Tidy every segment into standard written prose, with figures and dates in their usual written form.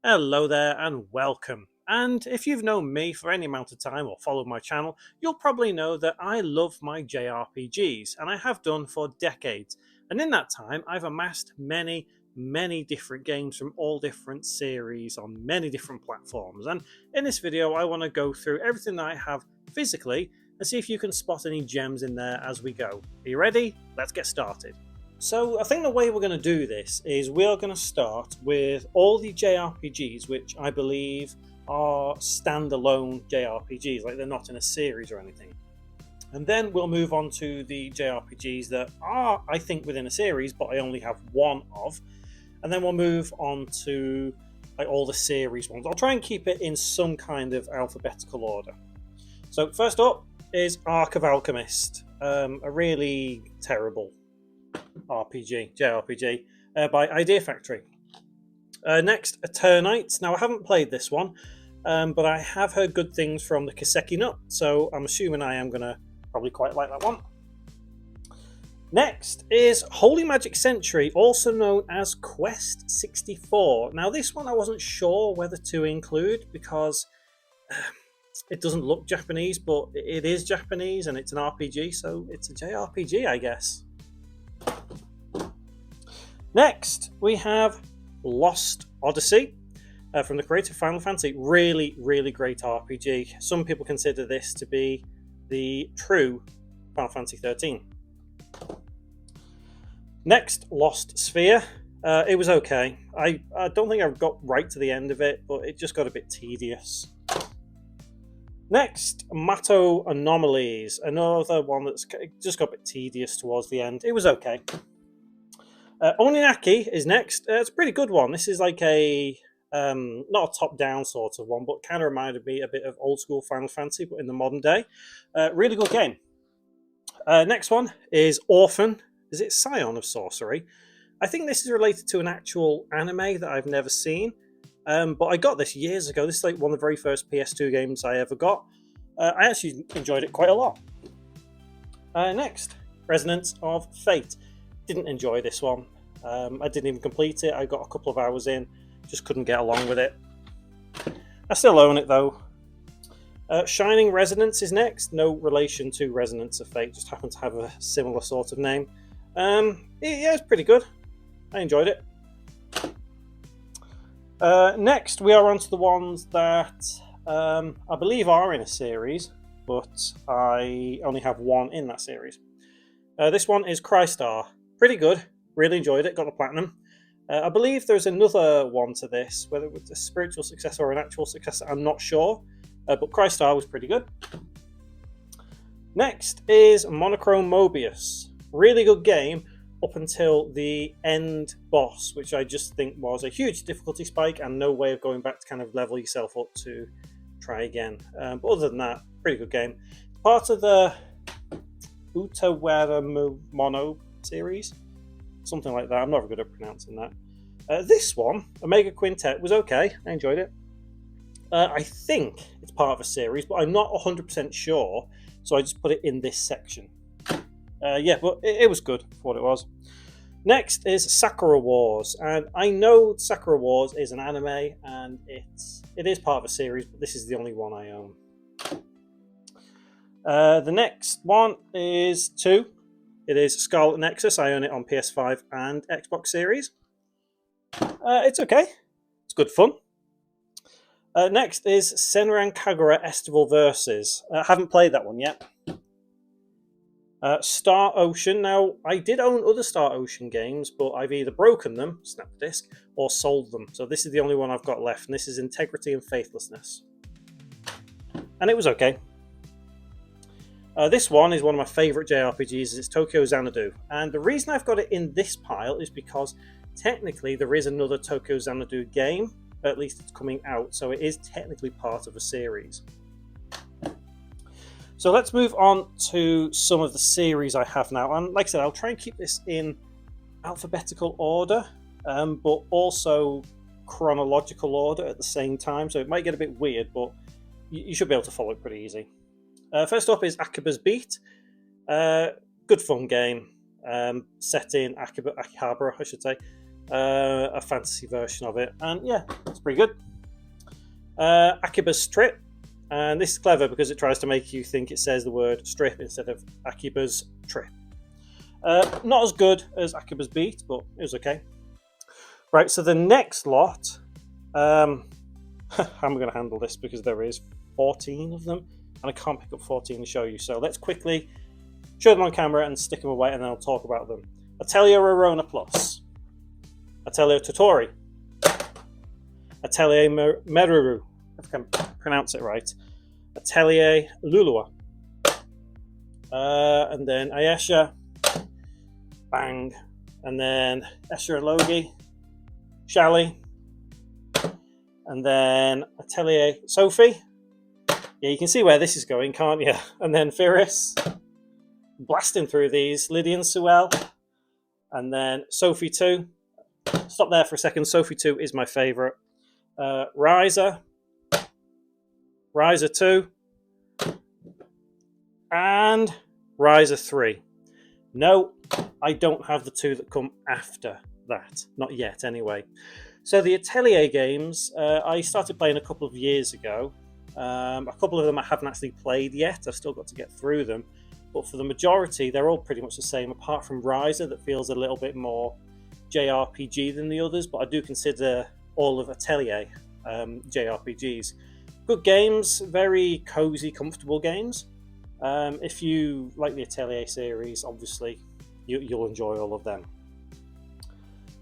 Hello there and welcome. And if you've known me for any amount of time or followed my channel, you'll probably know that I love my JRPGs, and I have done for decades. And in that time, I've amassed many different games from all different series on many different platforms. And in this video, I want to go through everything that I have physically and see if you can spot any gems in there as we go. Are you ready? Let's get started. So I think the way we're going to do this is we are going to start with all the JRPGs which I believe are standalone JRPGs, like they're not in a series or anything. And then we'll move on to the JRPGs that are, I think, within a series, but I only have one of. And then we'll move on to like all the series ones. I'll try and keep it in some kind of alphabetical order. So first up is Ark of Alchemist, a really terrible JRPG by Idea Factory. Next, Eternites. Now, I haven't played this one, but I have heard good things from the Kiseki Nut, so I'm assuming I am going to probably quite like that one. Next is Holy Magic Century, also known as Quest 64. Now, this one I wasn't sure whether to include because it doesn't look Japanese, but it is Japanese and it's an RPG, so it's a JRPG, I guess. Next, we have Lost Odyssey from the creator of Final Fantasy. Really great RPG. Some people consider this to be the true Final Fantasy 13. Next, Lost Sphere. It was okay. I don't think I got right to the end of it, but it just got a bit tedious. Next, Mato Anomalies. Another one that's just got a bit tedious towards the end. It was okay. Oninaki is next. It's a pretty good one. This is like a not a top-down sort of one, but kind of reminded me a bit of old school Final Fantasy, but in the modern day. Really good game. Next one is Orphan. Is it Scion of Sorcery? I think this is related to an actual anime that I've never seen, but I got this years ago. This is like one of the very first PS2 games I ever got. I actually enjoyed it quite a lot. Next, Resonance of Fate. Didn't enjoy this one. I didn't even complete it. I got a couple of hours in, just couldn't get along with it. I still own it though. Shining Resonance is next. No relation to Resonance of Fate, just happened to have a similar sort of name. Yeah, it's pretty good. I enjoyed it. Next, we are on to the ones that I believe are in a series, but I only have one in that series. This one is Crystar. Pretty good. Really enjoyed it. Got the platinum. I believe there's another one to this, whether it was a spiritual successor or an actual successor, I'm not sure. But Crystar was pretty good. Next is Monochrome Mobius. Really good game up until the end boss, which I just think was a huge difficulty spike and no way of going back to kind of level yourself up to try again. But other than that, pretty good game. Part of the Utawara Mono series, something like that. I'm not very good at pronouncing that. This one, Omega Quintet, was okay. I enjoyed it. I think it's part of a series, but I'm not 100% sure, so I just put it in this section. Yeah, but it was good for what it was. Next is Sakura Wars, and I know Sakura Wars is an anime, and it is part of a series, but this is the only one I own. The next one is 2. It is Scarlet Nexus. I own it on PS5 and Xbox Series. It's okay. It's good fun. Next is Senran Kagura Estival Versus. I haven't played that one yet. Star Ocean. Now, I did own other Star Ocean games, but I've either broken them, snapped the disc, or sold them. So this is the only one I've got left, and this is Integrity and Faithlessness. And it was okay. This one is one of my favourite JRPGs. It's Tokyo Xanadu. And the reason I've got it in this pile is because technically there is another Tokyo Xanadu game. At least it's coming out, so it is technically part of a series. So let's move on to some of the series I have now. And like I said, I'll try and keep this in alphabetical order, but also chronological order at the same time. So it might get a bit weird, but you should be able to follow it pretty easy. First up is Akiba's Beat. Good fun game, set in Akihabara, I should say. a fantasy version of it, and yeah, it's pretty good. Akiba's Trip, and this is clever because it tries to make you think it says the word strip instead of Akiba's Trip. Not as good as Akiba's Beat, but it was okay. Right, so the next lot, how am I going to handle this because there is 14 of them, and I can't pick up 14 to show you. So let's quickly show them on camera and stick them away, and then I'll talk about them. Atelier Arona Plus, Atelier Totori, Atelier Meruru, if I can pronounce it right, Atelier Lulua, and then Ayesha, Bang, and then Escher and Logi, Shally, and then Atelier Sophie. Yeah, you can see where this is going, can't you? And then Firis, blasting through these, Lydian Suel, and then Sophie 2. Stop there for a second. Sophie 2 is my favourite. Ryza, Ryza 2, and Ryza 3. No, I don't have the two that come after that. Not yet, anyway. So the Atelier games, I started playing a couple of years ago. A couple of them I haven't actually played yet. I've still got to get through them. But for the majority, they're all pretty much the same, apart from Ryza, that feels a little bit more JRPG than the others. But I do consider all of Atelier JRPGs. Good games, very cozy, comfortable games. If you like the Atelier series, obviously, you'll enjoy all of them.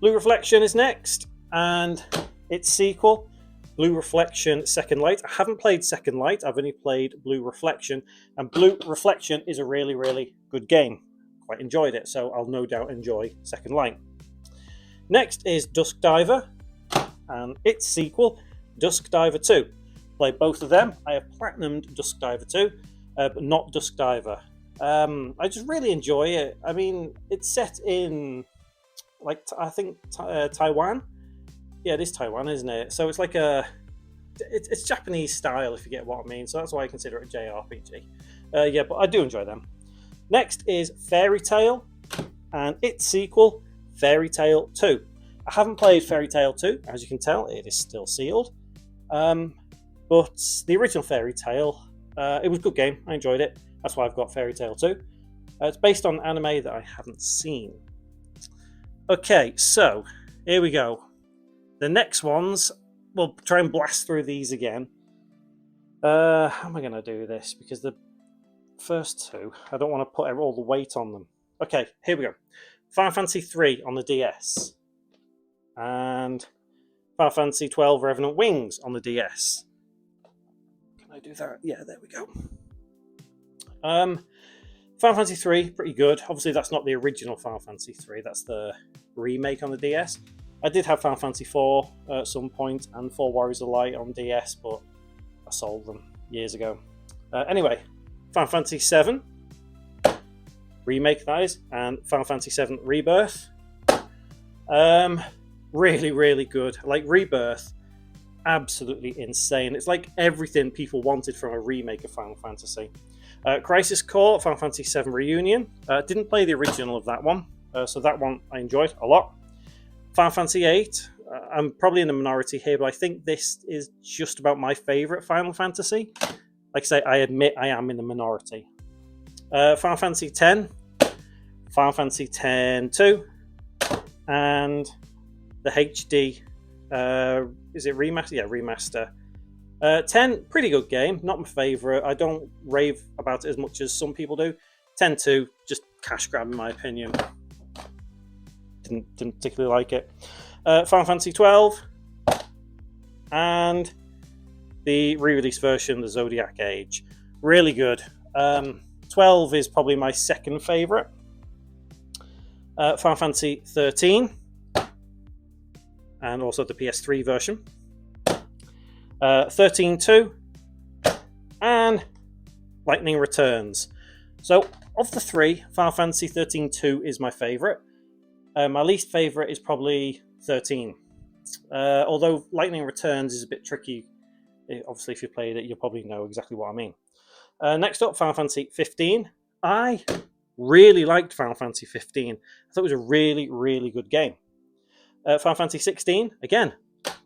Blue Reflection is next, and its sequel, Blue Reflection Second Light. I haven't played Second Light, I've only played Blue Reflection, and Blue Reflection is a really, really good game. Quite enjoyed it, so I'll no doubt enjoy Second Light. Next is Dusk Diver, and its sequel, Dusk Diver 2. Played both of them. I have platinumed Dusk Diver 2, but not Dusk Diver. I just really enjoy it. I mean, it's set in, like, I think Taiwan. Yeah, it is Taiwan, isn't it? So it's like it's Japanese style, if you get what I mean. So that's why I consider it a JRPG. Yeah, but I do enjoy them. Next is Fairy Tail, and its sequel, Fairy Tail 2. I haven't played Fairy Tail 2, as you can tell, it is still sealed. But the original Fairy Tail, it was a good game. I enjoyed it. That's why I've got Fairy Tail 2. It's based on anime that I haven't seen. Okay, so here we go. The next ones, we'll try and blast through these again. How am I going to do this? Because the first two, I don't want to put all the weight on them. Okay, here we go. Final Fantasy 3 on the DS. And Final Fantasy 12 Revenant Wings on the DS. Can I do that? Yeah, there we go. Final Fantasy 3, pretty good. Obviously, that's not the original Final Fantasy 3. That's the remake on the DS. I did have Final Fantasy 4 at some point and 4 Warriors of Light on DS, but I sold them years ago. Anyway, Final Fantasy 7 remake, that is, and Final Fantasy 7 Rebirth. Really, really good. Like, Rebirth, absolutely insane. It's like everything people wanted from a remake of Final Fantasy. Crisis Core, Final Fantasy 7 Reunion. Didn't play the original of that one, so that one I enjoyed a lot. Final Fantasy 8, I'm probably in the minority here, but I think this is just about my favourite Final Fantasy. Like I say, I admit I am in the minority. Final Fantasy 10, Final Fantasy 10-2, and the HD, is it remaster? Yeah, remaster. 10, pretty good game, not my favourite. I don't rave about it as much as some people do. 10-2, just cash grab in my opinion. Didn't particularly like it. Final Fantasy 12, and the re-release version, the Zodiac Age. Really good. 12 is probably my second favourite. Final Fantasy 13, and also the PS3 version. 13-2, and Lightning Returns. So, of the three, Final Fantasy 13-2 is my favourite. My least favourite is probably 13. Although Lightning Returns is a bit tricky. Obviously, if you played it, you'll probably know exactly what I mean. Next up, Final Fantasy 15. I really liked Final Fantasy 15. I thought it was a really, really good game. Final Fantasy 16, again,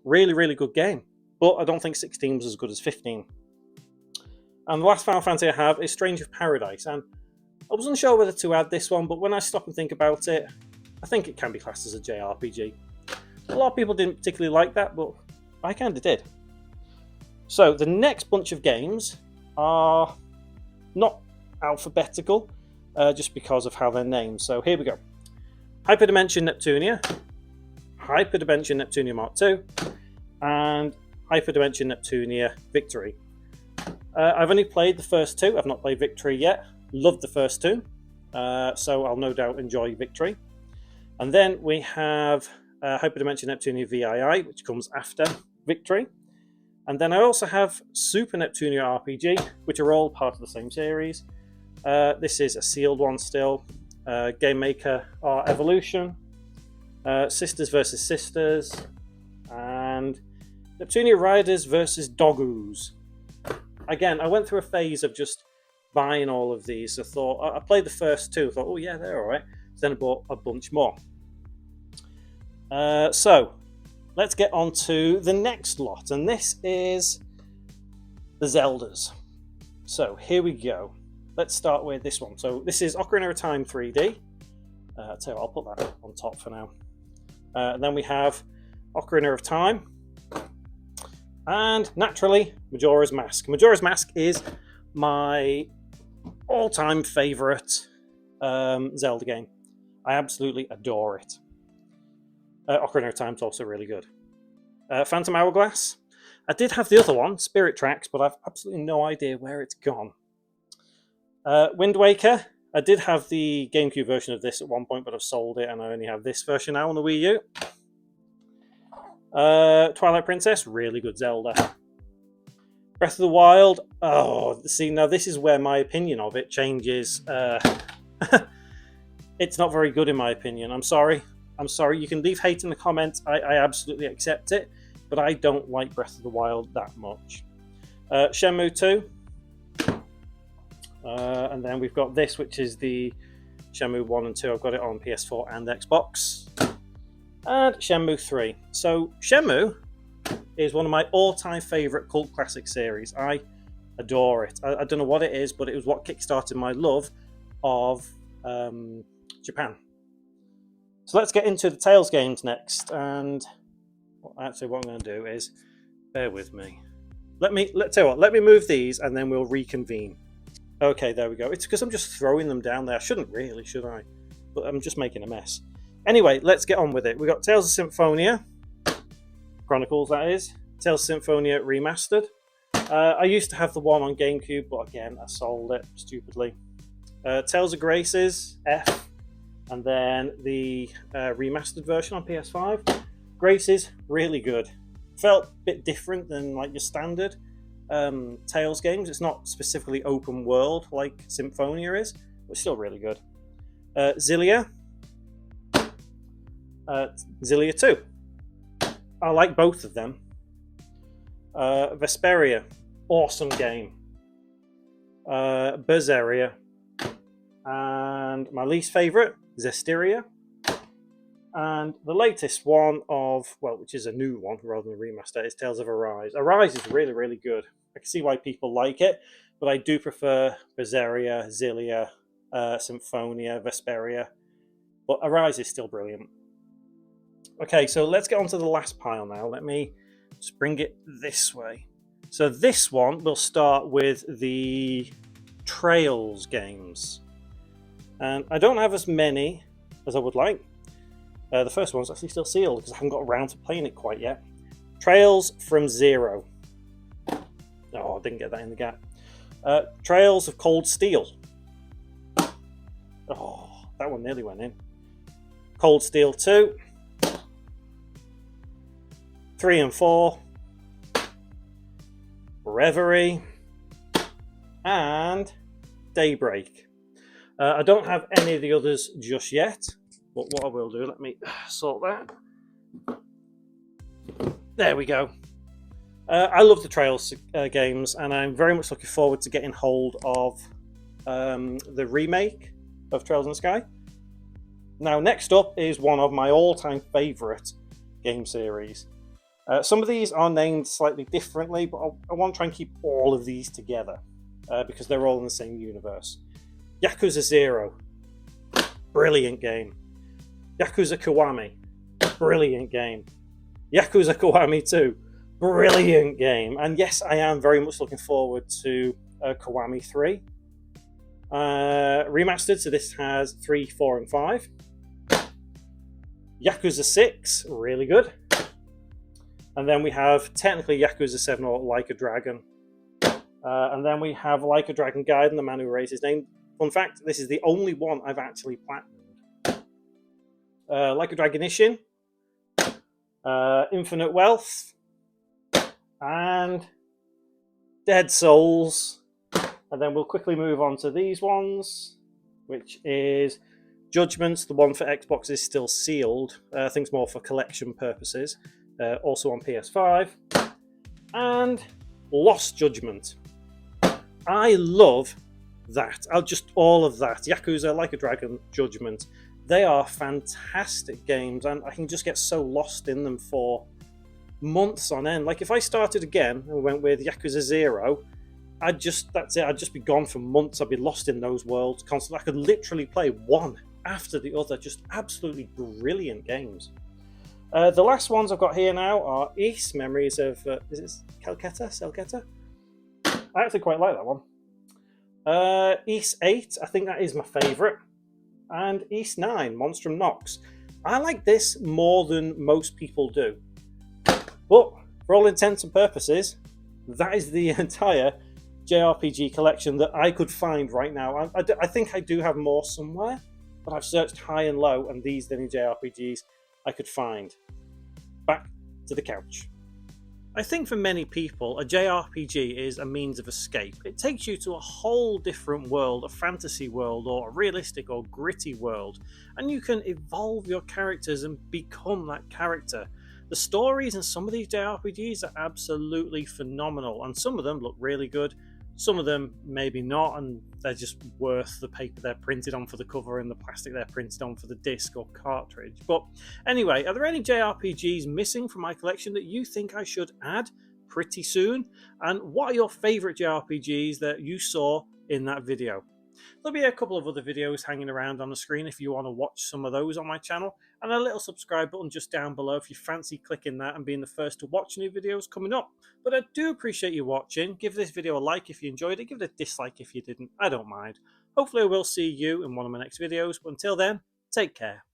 really, really good game. But I don't think 16 was as good as 15. And the last Final Fantasy I have is Stranger of Paradise. And I wasn't sure whether to add this one, but when I stop and think about it, I think it can be classed as a JRPG. A lot of people didn't particularly like that, but I kind of did. So the next bunch of games are not alphabetical, just because of how they're named. So here we go. Hyperdimension Neptunia, Hyperdimension Neptunia Mark II, and Hyperdimension Neptunia Victory. I've only played the first two. I've not played Victory yet. Loved the first two, so I'll no doubt enjoy Victory. And then we have Hyperdimension Neptunia VII, which comes after Victory. And then I also have Super Neptunia RPG, which are all part of the same series. This is a sealed one still. Game Maker Art Evolution, Sisters vs. Sisters, and Neptunia Riders vs. Doggoos. Again, I went through a phase of just buying all of these. I thought, I played the first two, I thought, oh yeah, they're alright. Then I bought a bunch more. So, let's get on to the next lot, and this is the Zeldas. So, here we go. Let's start with this one. So, this is Ocarina of Time 3D. So I'll put that on top for now. Then we have Ocarina of Time. And naturally, Majora's Mask. Majora's Mask is my all-time favourite Zelda game. I absolutely adore it. Ocarina of Time is also really good. Phantom Hourglass. I did have the other one, Spirit Tracks, but I've absolutely no idea where it's gone. Wind Waker. I did have the GameCube version of this at one point, but I've sold it and I only have this version now on the Wii U. Twilight Princess, really good Zelda. Breath of the Wild, oh, see, now this is where my opinion of it changes. It's not very good in my opinion. I'm sorry. You can leave hate in the comments. I absolutely accept it, but I don't like Breath of the Wild that much. Shenmue 2. And then we've got this, which is the Shenmue 1 and 2. I've got it on PS4 and Xbox. And Shenmue 3. So Shenmue is one of my all-time favourite cult classic series. I adore it. I don't know what it is, but it was what kickstarted my love of Japan. So let's get into the Tales games next. And actually what I'm going to do is, bear with me. Let me move these and then we'll reconvene. Okay, there we go. It's because I'm just throwing them down there. I shouldn't really, should I? But I'm just making a mess. Anyway, let's get on with it. We've got Tales of Symphonia. Chronicles, that is. Tales of Symphonia Remastered. I used to have the one on GameCube, but again, I sold it stupidly. Tales of Graces, F. And then the remastered version on PS5. Graces, really good. Felt a bit different than like your standard Tales games. It's not specifically open world like Symphonia is, but still really good. Xillia. Xillia 2. I like both of them. Vesperia. Awesome game. Berseria. And my least favourite, Zestiria. And the latest one of, well, which is a new one rather than a remaster, is Tales of Arise. Arise is really, really good. I can see why people like it, but I do prefer Berseria, Xillia, Symphonia, Vesperia. But Arise is still brilliant. Okay, so let's get on to the last pile now. Let me just bring it this way. So this one, we'll start with the Trails games. And I don't have as many as I would like. The first one's actually still sealed because I haven't got around to playing it quite yet. Trails from Zero. Oh, I didn't get that in the gap. Trails of Cold Steel. Oh, that one nearly went in. Cold Steel 2. 3 and 4. Reverie. And Daybreak. I don't have any of the others just yet. But what I will do, let me sort that. There we go. I love the Trails games, and I'm very much looking forward to getting hold of the remake of Trails in the Sky. Now, next up is one of my all-time favourite game series. Some of these are named slightly differently, but I want to try and keep all of these together because they're all in the same universe. Yakuza 0, brilliant game. Yakuza Kiwami, brilliant game. Yakuza Kiwami 2, brilliant game. And yes, I am very much looking forward to Kiwami 3. Remastered, so this has 3, 4, and 5. Yakuza 6, really good. And then we have technically Yakuza 7 or Like a Dragon. And then we have Like a Dragon Gaiden, the man who raised his name. Fun fact, this is the only one I've actually platinumed. Like a Dragon Ishin, Infinite Wealth, and Dead Souls. And then we'll quickly move on to these ones, which is Judgment. The one for Xbox is still sealed. I think it's more for collection purposes. Also on PS5. And Lost Judgment. I love that. All of that. Yakuza, Like a Dragon, Judgment. They are fantastic games, and I can just get so lost in them for months on end. Like if I started again and went with Yakuza 0, that's it. I'd just be gone for months. I'd be lost in those worlds constantly. I could literally play one after the other. Just absolutely brilliant games. The last ones I've got here now are Ys, Memories of... is it Selketa? I actually quite like that one. Ys 8, I think that is my favourite. And Ys 9, Monstrum Nox. I like this more than most people do. But for all intents and purposes, that is the entire JRPG collection that I could find right now. I think I do have more somewhere, but I've searched high and low, and these are the only JRPGs I could find. Back to the couch. I think for many people, a JRPG is a means of escape. It takes you to a whole different world, a fantasy world, or a realistic or gritty world, and you can evolve your characters and become that character. The stories in some of these JRPGs are absolutely phenomenal, and some of them look really good. Some of them maybe not, and they're just worth the paper they're printed on for the cover and the plastic they're printed on for the disc or cartridge. But anyway, are there any JRPGs missing from my collection that you think I should add pretty soon? And what are your favourite JRPGs that you saw in that video? There'll be a couple of other videos hanging around on the screen if you want to watch some of those on my channel, and a little subscribe button just down below if you fancy clicking that and being the first to watch new videos coming up. But I do appreciate you watching. Give this video a like if you enjoyed it, give it a dislike if you didn't, I don't mind. Hopefully I will see you in one of my next videos, but until then, take care.